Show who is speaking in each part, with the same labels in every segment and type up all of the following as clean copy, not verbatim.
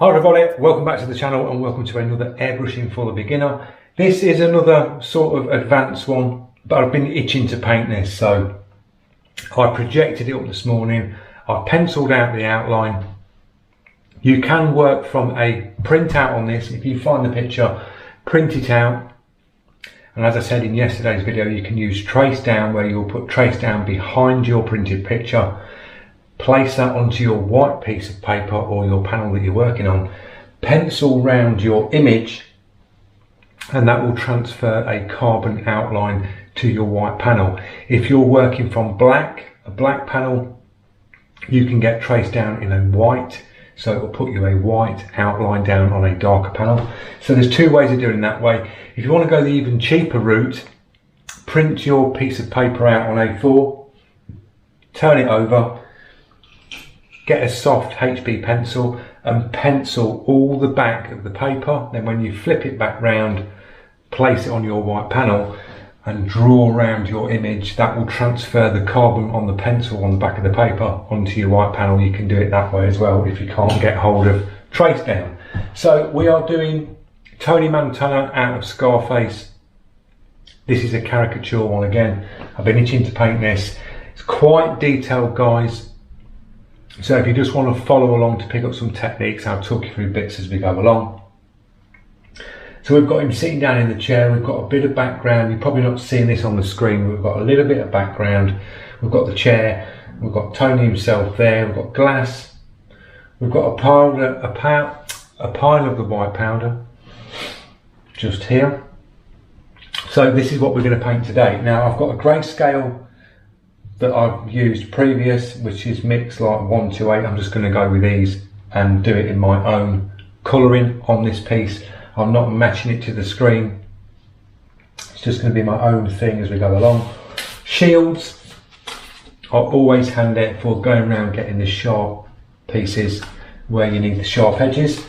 Speaker 1: Hi everybody, welcome back to the channel and welcome to another airbrushing for the beginner. This is another sort of advanced one, but I've been itching to paint this, so I projected it up this morning. I penciled out the outline. You can work from a printout on this. If you find the picture, print it out. And as I said in yesterday's video, you can use trace down, where you'll put trace down behind your printed picture. Place that onto your white piece of paper or your panel that you're working on. Pencil round your image and that will transfer a carbon outline to your white panel. If you're working from a black panel, you can get trace down in a white, so it will put you a white outline down on a darker panel. So there's two ways of doing it that way. If you want to go the even cheaper route, print your piece of paper out on A4, turn it over, get a soft HB pencil and pencil all the back of the paper. Then when you flip it back round, place it on your white panel and draw around your image. That will transfer the carbon on the pencil on the back of the paper onto your white panel. You can do it that way as well if you can't get hold of trace down. So we are doing Tony Montana out of Scarface. This is a caricature one again. I've been itching to paint this. It's quite detailed, guys. So if you just want to follow along to pick up some techniques, I'll talk you through bits as we go along. So we've got him sitting down in the chair. We've got a bit of background. You're probably not seeing this on the screen, but we've got a little bit of background. We've got the chair. We've got Tony himself there. We've got glass. We've got a pile of the white powder just here. So this is what we're going to paint today. Now I've got a grayscale that I've used previous, which is mixed like 1:8. I'm just going to go with these and do it in my own colouring on this piece. I'm not matching it to the screen. It's just going to be my own thing as we go along. Shields are always handy for going around getting the sharp pieces where you need the sharp edges.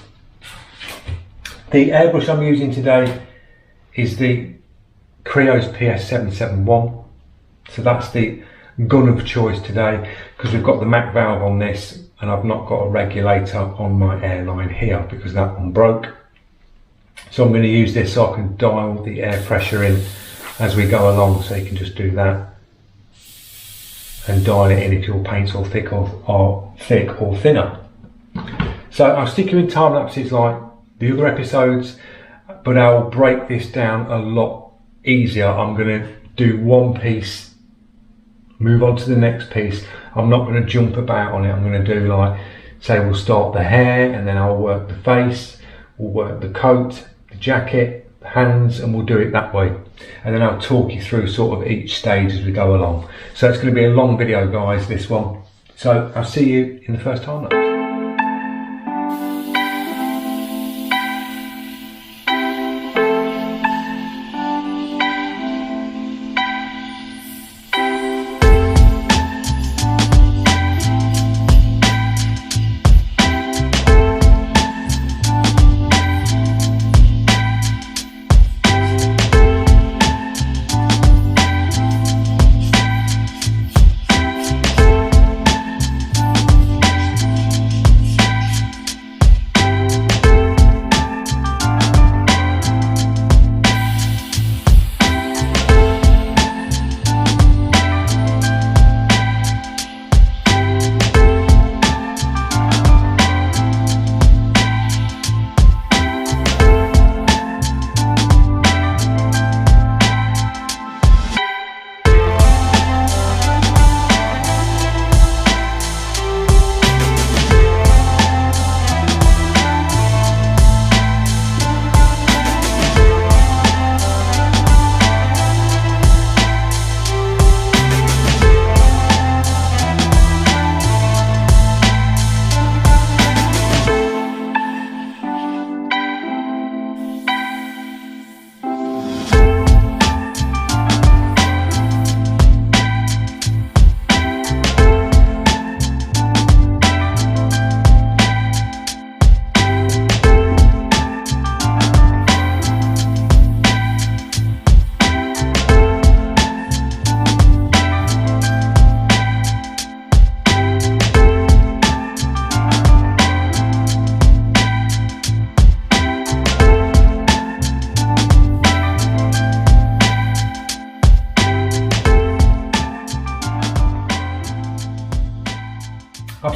Speaker 1: The airbrush I'm using today is the Creo's PS771. So that's the gun of choice today, because we've got the Mac valve on this and I've not got a regulator on my airline here because that one broke. So I'm going to use this so I can dial the air pressure in as we go along, so you can just do that and dial it in if your paint's all thick or thinner. So I'll stick you in time lapses like the other episodes, but I'll break this down a lot easier. I'm going to do one piece, move on to the next piece. I'm not going to jump about on it. I'm going to do, like, say we'll start the hair and then I'll work the face, we'll work the coat, the jacket, the hands, and we'll do it that way. And then I'll talk you through sort of each stage as we go along. So it's going to be a long video, guys, this one. So I'll see you in the first time lapse.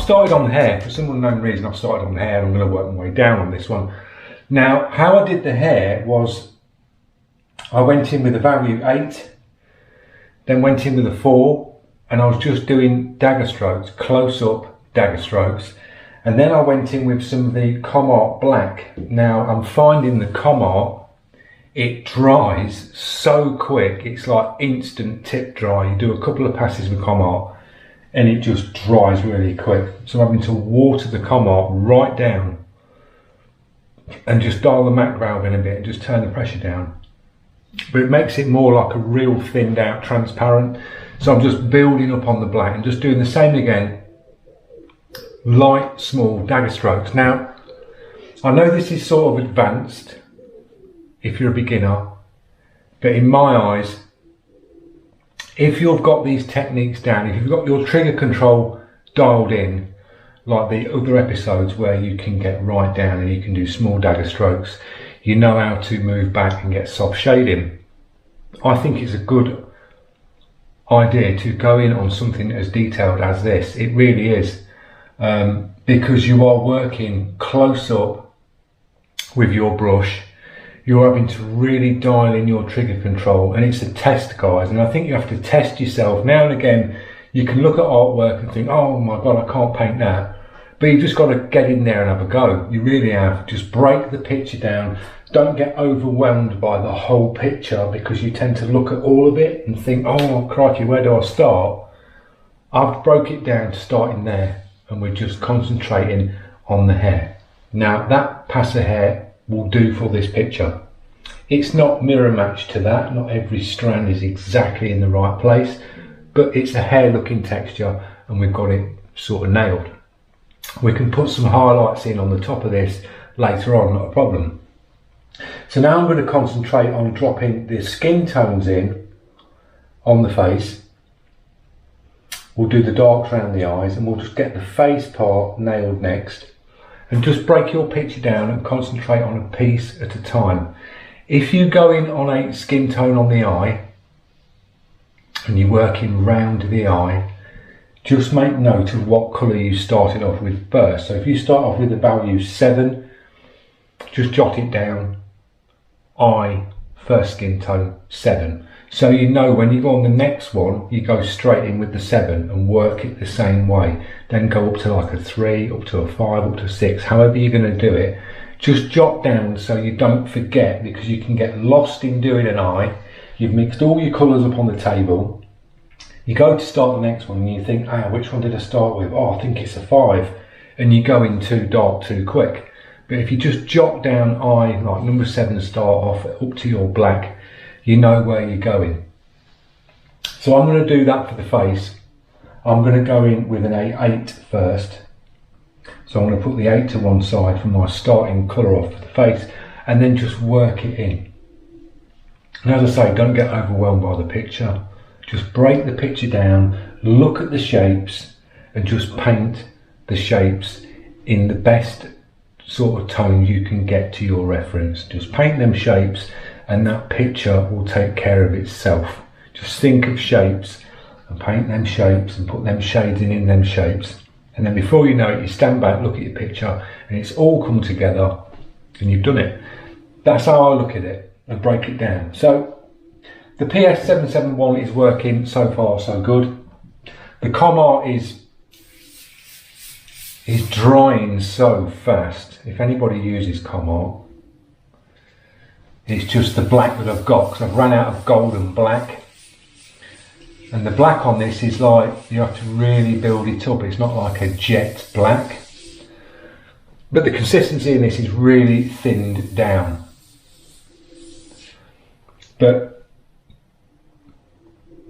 Speaker 1: started on hair. For some unknown reason, I've started on hair. I'm going to work my way down on this one. Now, how I did the hair was I went in with a value 8, then went in with a 4, and I was just doing dagger strokes, close up dagger strokes. And then I went in with some of the Com Art black. Now, I'm finding the Com Art, it dries so quick. It's like instant tip dry. You do a couple of passes with Com Art and it just dries really quick. So I'm having to water the Com Art right down and just dial the Mac valve in a bit and just turn the pressure down. But it makes it more like a real thinned out transparent. So I'm just building up on the black and just doing the same again. Light, small dagger strokes. Now, I know this is sort of advanced if you're a beginner, but in my eyes, if you've got these techniques down, if you've got your trigger control dialed in, like the other episodes where you can get right down and you can do small dagger strokes, you know how to move back and get soft shading. I think it's a good idea to go in on something as detailed as this. It really is, because you are working close up with your brush. You're having to really dial in your trigger control, and it's a test, guys, and I think you have to test yourself. Now and again you can look at artwork and think, oh my god, I can't paint that, but you've just got to get in there and have a go. You really have. Just break the picture down. Don't get overwhelmed by the whole picture, because you tend to look at all of it and think, oh crikey, where do I start? I've broke it down to starting there, and we're just concentrating on the hair. Now that pass of hair will do for this picture. It's not mirror matched to that. Not every strand is exactly in the right place, but it's a hair looking texture and we've got it sort of nailed. We can put some highlights in on the top of this later on, not a problem. So now I'm going to concentrate on dropping the skin tones in on the face. We'll do the darks around the eyes and we'll just get the face part nailed next. And just break your picture down and concentrate on a piece at a time. If you go in on a skin tone on the eye and you're working round the eye, just make note of what colour you started off with first. So if you start off with the value 7, just jot it down, eye, first skin tone, 7. So you know when you go on the next one, you go straight in with the 7 and work it the same way. Then go up to like a 3, up to a 5, up to a 6, however you're going to do it. Just jot down so you don't forget, because you can get lost in doing an eye. You've mixed all your colours up on the table. You go to start the next one and you think, which one did I start with? Oh, I think it's a 5. And you go in too dark too quick. But if you just jot down eye, like number 7, start off up to your black, you know where you're going. So I'm going to do that for the face. I'm going to go in with an 8 first. So I'm going to put the 8 to one side for my starting colour off for the face, and then just work it in. And as I say, don't get overwhelmed by the picture. Just break the picture down, look at the shapes, and just paint the shapes in the best sort of tone you can get to your reference. Just paint them shapes and that picture will take care of itself. Just think of shapes and paint them shapes and put them shades in them shapes, and then before you know it, you stand back, look at your picture, and it's all come together and you've done it. That's how I look at it and break it down. So the PS771 is working so far so good. The Com Art is drying so fast. If anybody uses Com Art, it's just the black that I've got, because I've run out of gold and black. And the black on this is like, you have to really build it up. It's not like a jet black. But the consistency in this is really thinned down. But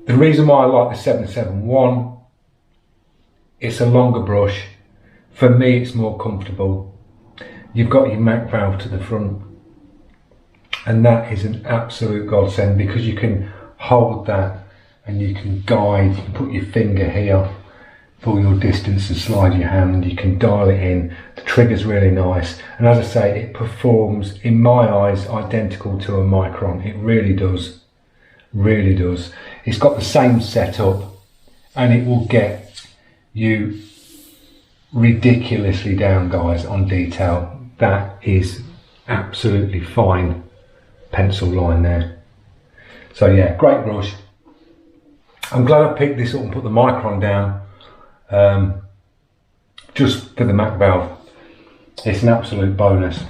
Speaker 1: the reason why I like the 771, it's a longer brush. For me, it's more comfortable. You've got your Mac valve to the front, and that is an absolute godsend, because you can hold that and you can guide. You can put your finger here for your distance and slide your hand. You can dial it in. The trigger's really nice, and as I say, it performs in my eyes identical to a Micron. It really does, really does. It's got the same setup, and it will get you ridiculously down, guys, on detail. That is absolutely fine pencil line there. So yeah, great brush. I'm glad I picked this up and put the micron down just for the Mac valve. It's an absolute bonus.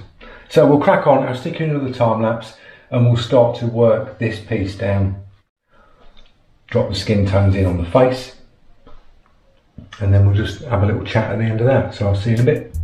Speaker 1: So we'll crack on. I'll stick in another time lapse and we'll start to work this piece down. Drop the skin tones in on the face, and then we'll just have a little chat at the end of that. So I'll see you in a bit.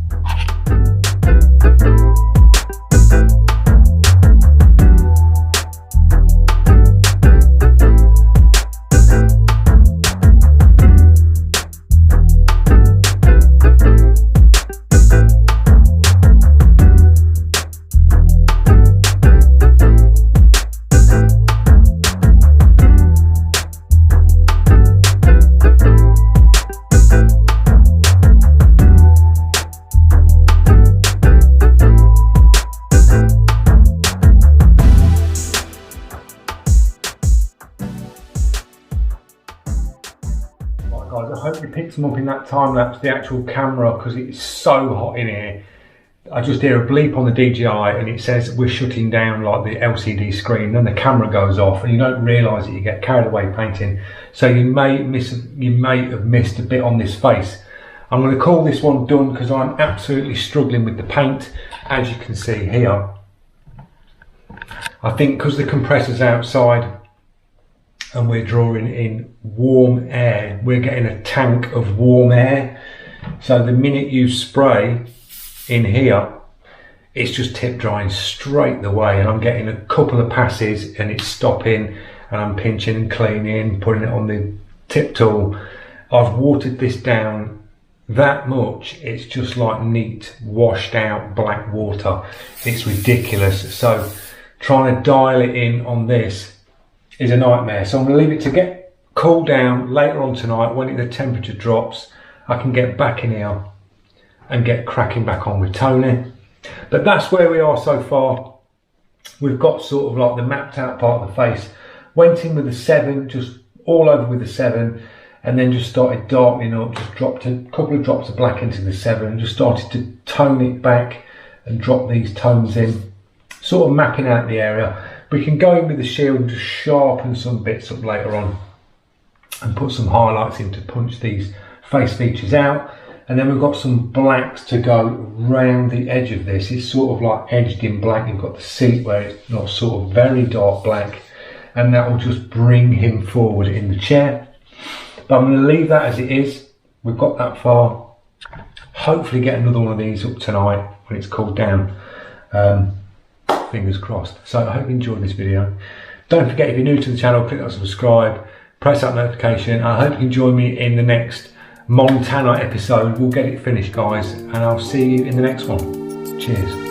Speaker 1: Guys, I hope you picked them up in that time lapse, the actual camera, because it's so hot in here. I just hear a bleep on the DJI and it says we're shutting down like the LCD screen, then the camera goes off and you don't realise it, you get carried away painting. So you may have missed a bit on this face. I'm going to call this one done because I'm absolutely struggling with the paint, as you can see here. I think because the compressor's outside and we're drawing in warm air, we're getting a tank of warm air. So the minute you spray in here, it's just tip drying straight away, and I'm getting a couple of passes and it's stopping, and I'm pinching and cleaning, putting it on the tip tool. I've watered this down that much, it's just like neat washed out black water. It's ridiculous. So trying to dial it in on this is a nightmare. So I'm going to leave it to get cooled down later on tonight. When the temperature drops, I can get back in here and get cracking back on with toning. But that's where we are so far. We've got sort of like the mapped out part of the face. Went in with a 7, just all over with the 7, and then just started darkening up, just dropped a couple of drops of black into the 7 and just started to tone it back and drop these tones in, sort of mapping out the area. We can go in with the shield and just sharpen some bits up later on and put some highlights in to punch these face features out. And then we've got some blacks to go round the edge of this. It's sort of like edged in black. You've got the seat where it's not sort of very dark black, and that will just bring him forward in the chair. But I'm going to leave that as it is. We've got that far. Hopefully get another one of these up tonight when it's cooled down. Fingers crossed. So I hope you enjoyed this video. Don't forget, if you're new to the channel, click that subscribe, press that notification. I hope you can join me in the next Montana episode. We'll get it finished, guys, and I'll see you in the next one. Cheers.